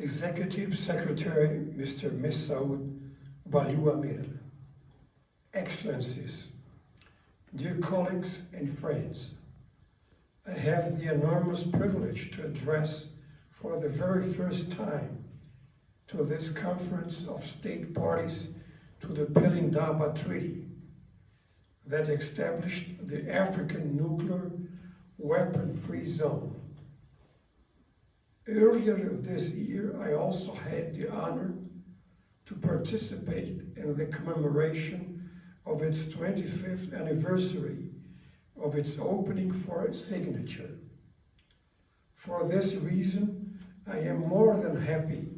Executive Secretary Mr. Messaoud Amir, Excellencies, dear colleagues and friends, I have the enormous privilege to address for the very first time to this Conference of State Parties to the Pelindaba Treaty that established the African Nuclear Weapon-Free Zone. Earlier this year, I also had the honor to participate in the commemoration of its 25th anniversary of its opening for signature. For this reason, I am more than happy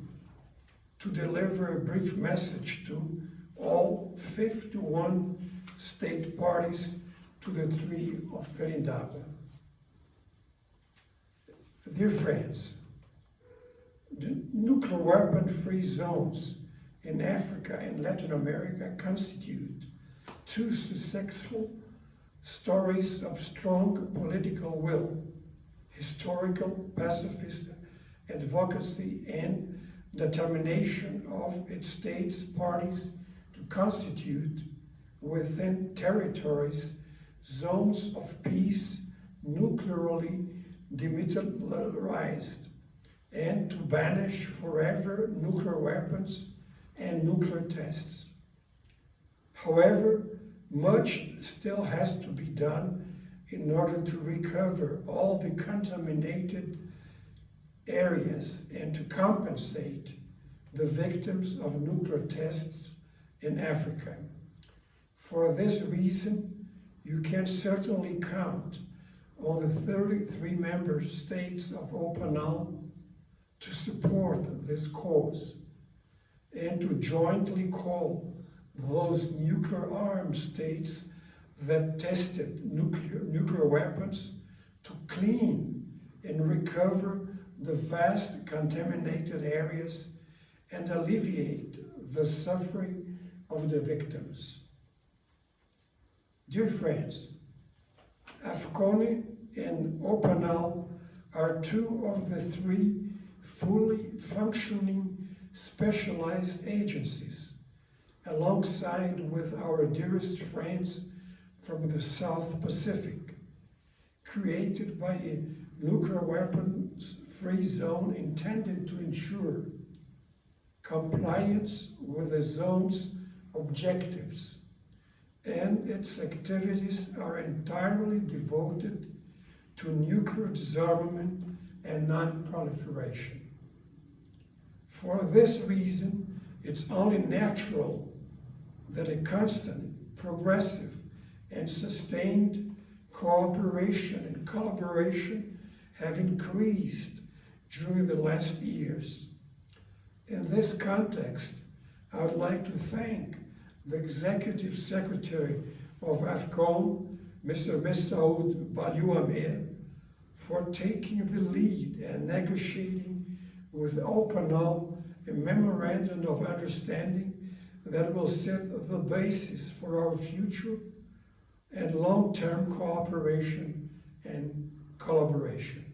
to deliver a brief message to all 51 state parties to the Treaty of Pelindaba. Dear friends, the nuclear weapon-free zones in Africa and Latin America constitute two successful stories of strong political will, historical pacifist advocacy, and determination of its states parties to constitute within territories zones of peace, nuclearly demilitarized, and to banish forever nuclear weapons and nuclear tests. However, much still has to be done in order to recover all the contaminated areas and to compensate the victims of nuclear tests in Africa. For this reason, you can certainly count on the 33 member states of OPANAL to support this cause and to jointly call those nuclear-armed states that tested nuclear weapons to clean and recover the vast contaminated areas and alleviate the suffering of the victims. Dear friends, AFCONE and OPANAL are two of the three fully functioning specialized agencies, alongside with our dearest friends from the South Pacific, created by a nuclear weapons-free zone intended to ensure compliance with the zone's objectives, and its activities are entirely devoted to nuclear disarmament and non-proliferation. For this reason, it's only natural that a constant, progressive, and sustained cooperation and collaboration have increased during the last years. In this context, I would like to thank the Executive Secretary of AFCON, Mr. Messaoud Amir, for taking the lead and negotiating with OPANAL a memorandum of understanding that will set the basis for our future and long-term cooperation and collaboration.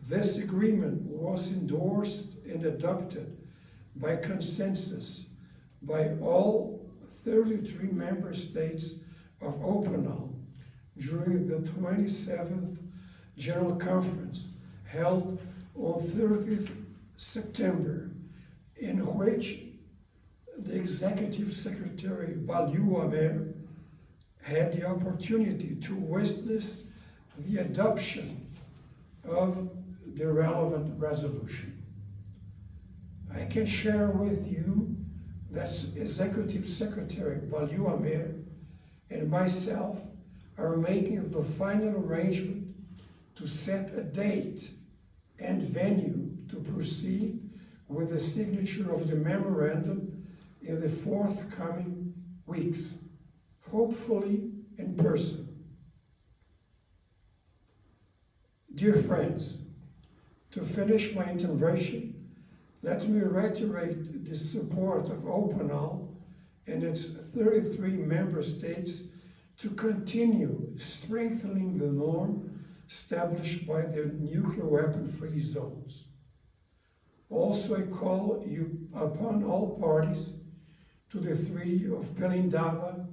This agreement was endorsed and adopted by consensus by all 33 member states of OPANAL during the 27th General Conference held on 30th September, in which the Executive Secretary Amir had the opportunity to witness the adoption of the relevant resolution. I can share with you that Executive Secretary Amir and myself are making the final arrangement to set a date and venue to proceed with the signature of the memorandum in the forthcoming weeks, hopefully in person. Dear friends, to finish my intervention, let me reiterate the support of OPANAL and its 33 member states to continue strengthening the norm established by the nuclear weapon-free zones. Also, I call upon all parties to the Treaty of Pelindaba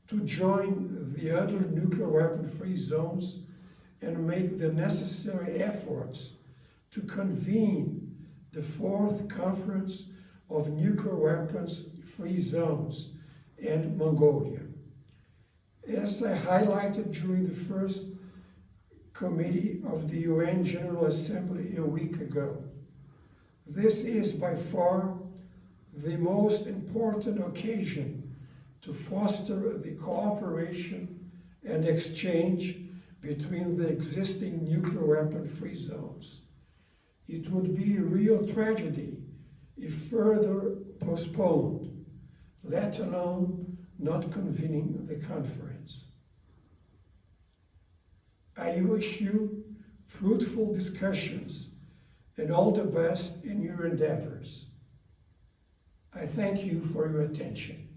to join the other nuclear weapon-free zones and make the necessary efforts to convene the fourth Conference of Nuclear Weapons-Free Zones and Mongolia. As I highlighted during the first committee of the UN General Assembly a week ago, this is by far the most important occasion to foster the cooperation and exchange between the existing nuclear weapon-free zones. It would be a real tragedy if further postponed, let alone not convening the conference. I wish you fruitful discussions and all the best in your endeavors. I thank you for your attention.